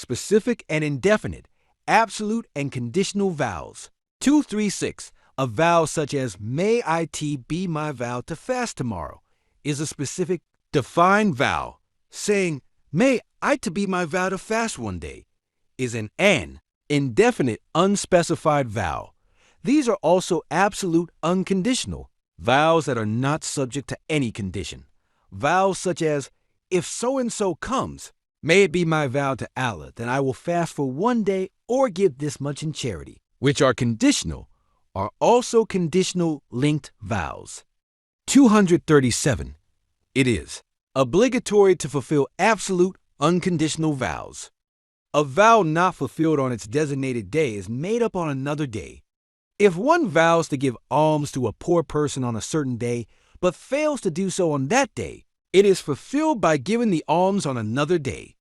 specific and indefinite, absolute and conditional vows. 236. A vow such as, may it be my vow to fast tomorrow, is a specific, defined vow. Saying, may it be my vow to fast one day, is an indefinite, unspecified vow. These are also absolute, unconditional, vows that are not subject to any condition. Vows such as, if so-and-so comes, may it be my vow to Allah that I will fast for one day or give this much in charity, which are conditional, are also conditional linked vows. 237. It is obligatory to fulfill absolute, unconditional vows. A vow not fulfilled on its designated day is made up on another day. If one vows to give alms to a poor person on a certain day, but fails to do so on that day, it is fulfilled by giving the alms on another day.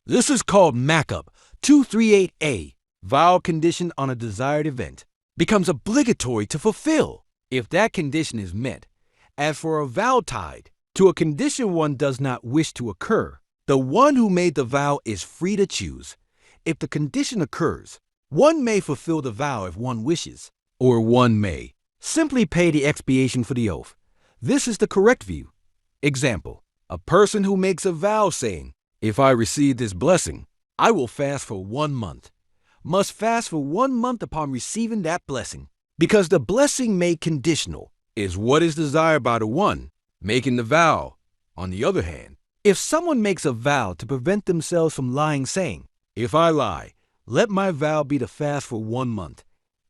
This is called Makeup. 238a. Vow conditioned on a desired event becomes obligatory to fulfill if that condition is met. As for a vow tied to a condition one does not wish to occur, the one who made the vow is free to choose. If the condition occurs, one may fulfill the vow if one wishes, or one may simply pay the expiation for the oath. This is the correct view. Example, a person who makes a vow saying, if I receive this blessing, I will fast for 1 month, must fast for 1 month upon receiving that blessing, because the blessing made conditional is what is desired by the one making the vow. On the other hand, if someone makes a vow to prevent themselves from lying saying, if I lie, let my vow be to fast for 1 month,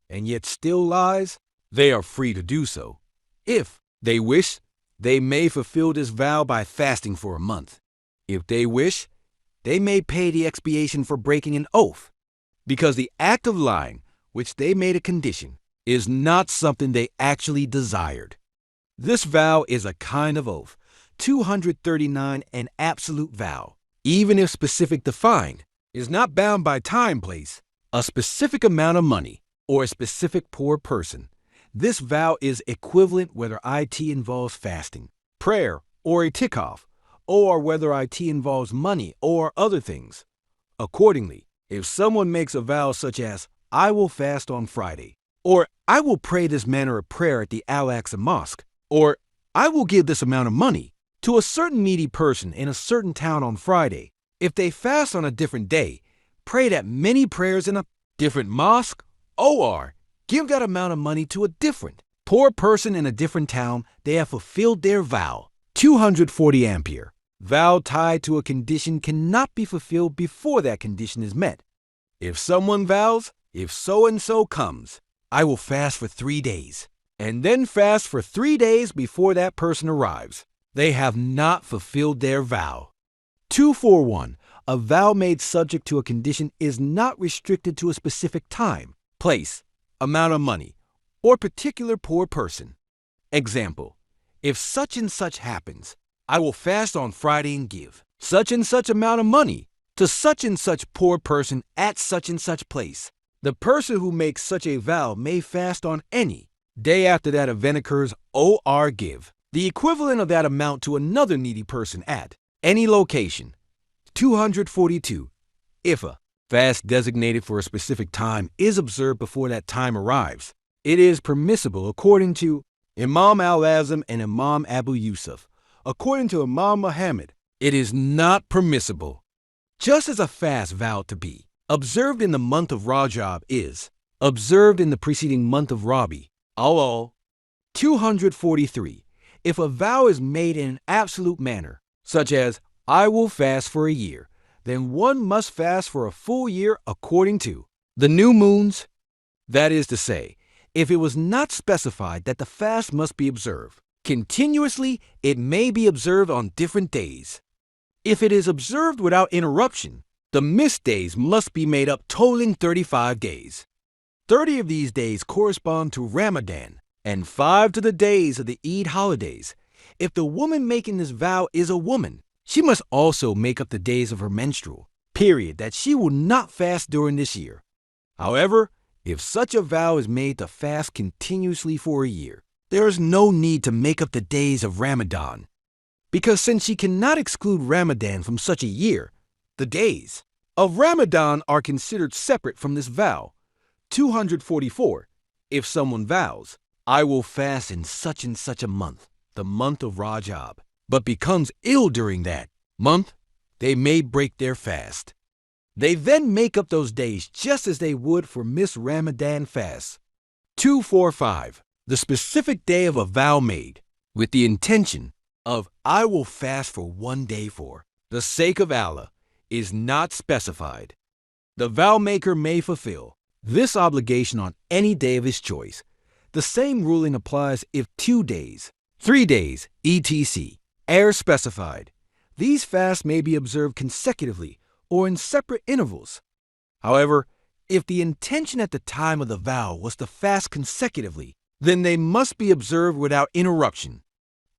and yet still lies, they are free to do so. If they wish, they may fulfill this vow by fasting for a month. If they wish, they may pay the expiation for breaking an oath, because the act of lying, which they made a condition, is not something they actually desired. This vow is a kind of oath. 239. An absolute vow, even if specific defined, is not bound by time, place, a specific amount of money, or a specific poor person. This vow is equivalent whether it involves fasting, prayer, or a tikoff, or whether it involves money or other things. Accordingly, if someone makes a vow such as, I will fast on Friday, or I will pray this manner of prayer at the Al-Aqsa Mosque, or I will give this amount of money to a certain needy person in a certain town on Friday, if they fast on a different day, pray that many prayers in a different mosque, or give that amount of money to a different poor person in a different town, they have fulfilled their vow. 240 ampere. Vow tied to a condition cannot be fulfilled before that condition is met. If someone vows, if so-and-so comes, I will fast for 3 days, and then fast for 3 days before that person arrives, they have not fulfilled their vow. 241. A vow made subject to a condition is not restricted to a specific time, place, amount of money, or particular poor person. Example, if such and such happens, I will fast on Friday and give such and such amount of money to such and such poor person at such and such place. The person who makes such a vow may fast on any day after that event occurs or give the equivalent of that amount to another needy person at any location. 242. If a fast designated for a specific time is observed before that time arrives, it is permissible according to Imam al-Azam and Imam Abu Yusuf. According to Imam Muhammad, it is not permissible. Just as a fast vowed to be observed in the month of Rajab is observed in the preceding month of Rabi. 243. If a vow is made in an absolute manner, such as, I will fast for a year, then one must fast for a full year according to the new moons. That is to say, if it was not specified that the fast must be observed continuously, it may be observed on different days. If it is observed without interruption, the missed days must be made up, totaling 35 days. 30 of these days correspond to Ramadan, and 5 to the days of the Eid holidays. If the woman making this vow is a woman, she must also make up the days of her menstrual period that she will not fast during this year. However, if such a vow is made to fast continuously for a year, there is no need to make up the days of Ramadan, because since she cannot exclude Ramadan from such a year, the days of Ramadan are considered separate from this vow. 244. If someone vows, I will fast in such and such a month, the month of Rajab, but becomes ill during that month, they may break their fast. They then make up those days just as they would for Miss Ramadan fast. 245. The specific day of a vow made with the intention of I will fast for one day for the sake of Allah is not specified. The vow maker may fulfill this obligation on any day of his choice. The same ruling applies if 2 days, 3 days, etc. are specified. These fasts may be observed consecutively or in separate intervals. However, if the intention at the time of the vow was to fast consecutively, then they must be observed without interruption.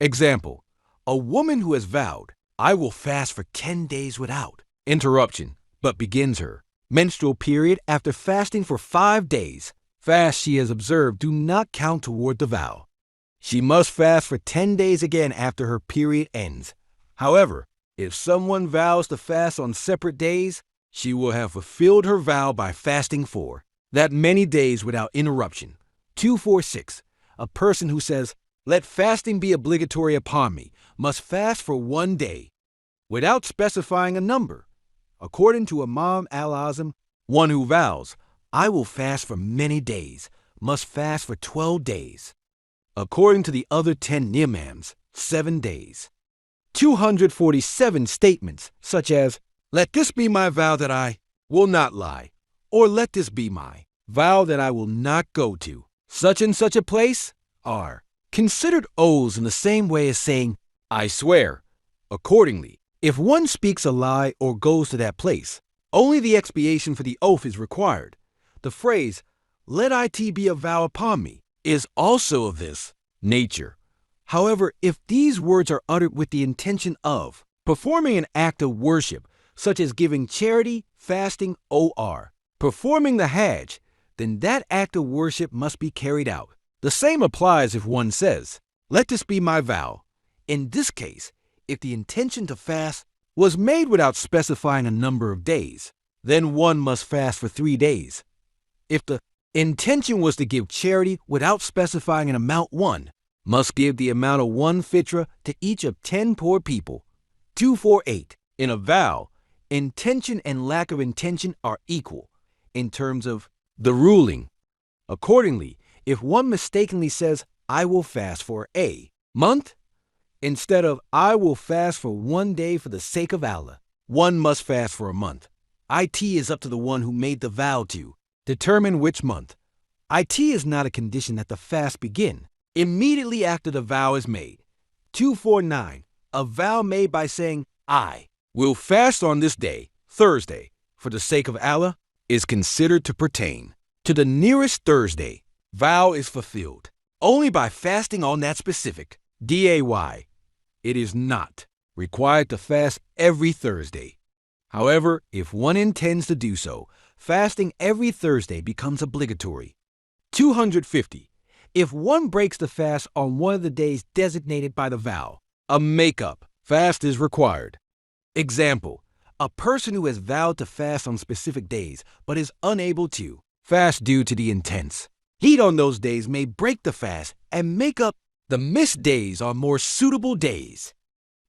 Example, a woman who has vowed, I will fast for 10 days without interruption, but begins her menstrual period after fasting for 5 days. Fasts she has observed do not count toward the vow. She must fast for 10 days again after her period ends. However, if someone vows to fast on separate days, she will have fulfilled her vow by fasting for that many days without interruption. 246. A person who says, let fasting be obligatory upon me, must fast for 1 day, without specifying a number. According to Imam al-Azam, one who vows, I will fast for many days, must fast for 12 days. According to the other 10 imams, 7 days. 247 statements such as, let this be my vow that I will not lie, or let this be my vow that I will not go to such and such a place, are considered oaths in the same way as saying, I swear. Accordingly, if one speaks a lie or goes to that place, only the expiation for the oath is required. The phrase, let it be a vow upon me, is also of this nature. However, if these words are uttered with the intention of performing an act of worship, such as giving charity, fasting, or performing the Hajj, then that act of worship must be carried out. The same applies if one says, let this be my vow. In this case, if the intention to fast was made without specifying a number of days, then one must fast for 3 days. If the intention was to give charity without specifying an amount, one must give the amount of 1 fitra to each of 10 poor people. 248. In a vow, intention and lack of intention are equal in terms of the ruling. Accordingly, if one mistakenly says, I will fast for a month, instead of I will fast for 1 day for the sake of Allah, one must fast for a month. It is up to the one who made the vow to determine which month. It is not a condition that the fast begin immediately after the vow is made. 249. A vow made by saying, I will fast on this day, Thursday, for the sake of Allah, is considered to pertain to the nearest Thursday. Vow is fulfilled only by fasting on that specific day. It is not required to fast every Thursday. However, if one intends to do so, fasting every Thursday becomes obligatory. 250. If one breaks the fast on one of the days designated by the vow, a make-up fast is required. Example, a person who has vowed to fast on specific days but is unable to fast due to the intense heat on those days may break the fast and make up the missed days on more suitable days.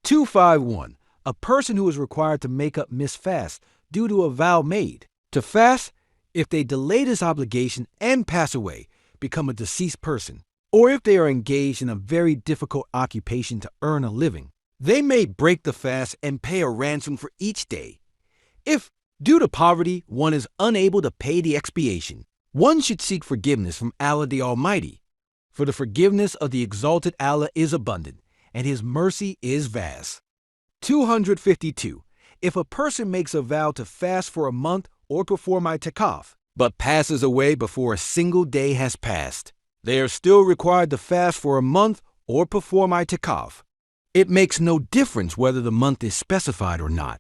251. A person who is required to make up missed fast due to a vow made to fast if they delay this obligation and pass away, become a deceased person, or if they are engaged in a very difficult occupation to earn a living, they may break the fast and pay a ransom for each day. If, due to poverty, one is unable to pay the expiation, one should seek forgiveness from Allah the Almighty, for the forgiveness of the exalted Allah is abundant, and His mercy is vast. 252. If a person makes a vow to fast for a month or perform i'tikaf, but passes away before a single day has passed, they are still required to fast for a month or perform i'tikaf. It makes no difference whether the month is specified or not.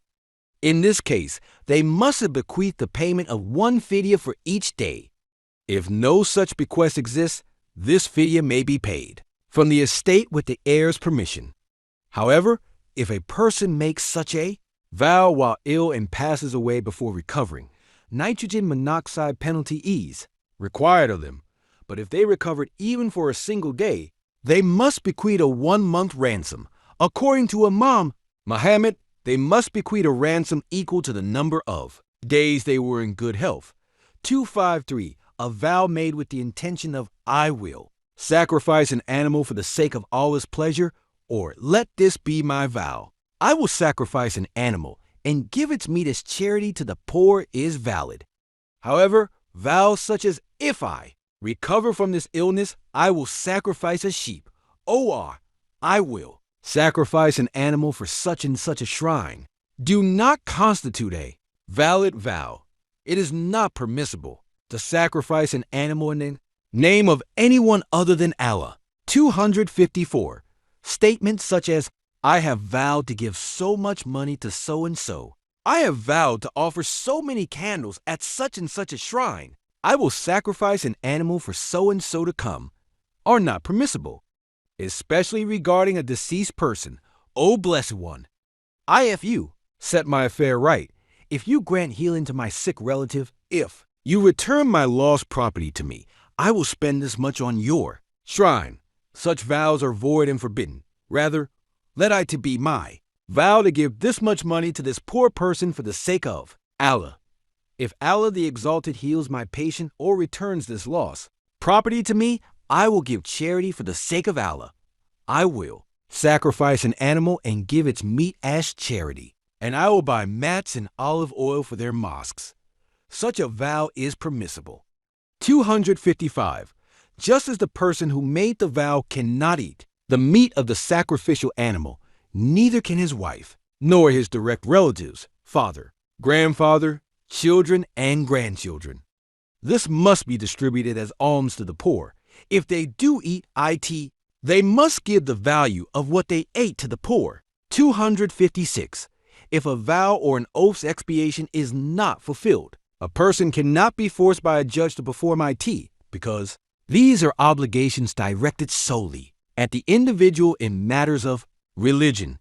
In this case, they must have bequeathed the payment of 1 fidya for each day. If no such bequest exists, this fidya may be paid from the estate with the heir's permission. However, if a person makes such a Vow while ill and passes away before recovering. Nitrogen monoxide penalty is required of them, but if they recovered even for a single day, they must bequeath a 1-month ransom. According to Imam Muhammad, they must bequeath a ransom equal to the number of days they were in good health. 253. A vow made with the intention of I will sacrifice an animal for the sake of Allah's pleasure, or let this be my vow. I will sacrifice an animal and give its meat as charity to the poor is valid. However, vows such as if I recover from this illness, I will sacrifice a sheep, or I will sacrifice an animal for such and such a shrine, do not constitute a valid vow. It is not permissible to sacrifice an animal in the name of anyone other than Allah. 254. Statements such as, I have vowed to give so much money to so-and-so. I have vowed to offer so many candles at such and such a shrine. I will sacrifice an animal for so-and-so to come, are not permissible, especially regarding a deceased person. O Blessed One, if you set my affair right, if you grant healing to my sick relative, if you return my lost property to me, I will spend this much on your shrine. Such vows are void and forbidden. Rather, let I to be my vow to give this much money to this poor person for the sake of Allah. If Allah the Exalted heals my patient or returns this loss property to me, I will give charity for the sake of Allah. I will sacrifice an animal and give its meat as charity, and I will buy mats and olive oil for their mosques. Such a vow is permissible. 255. Just as the person who made the vow cannot eat the meat of the sacrificial animal, neither can his wife, nor his direct relatives, father, grandfather, children, and grandchildren. This must be distributed as alms to the poor. If they do eat it, they must give the value of what they ate to the poor. 256. If a vow or an oath's expiation is not fulfilled, a person cannot be forced by a judge to perform it, because these are obligations directed solely at the individual in matters of religion.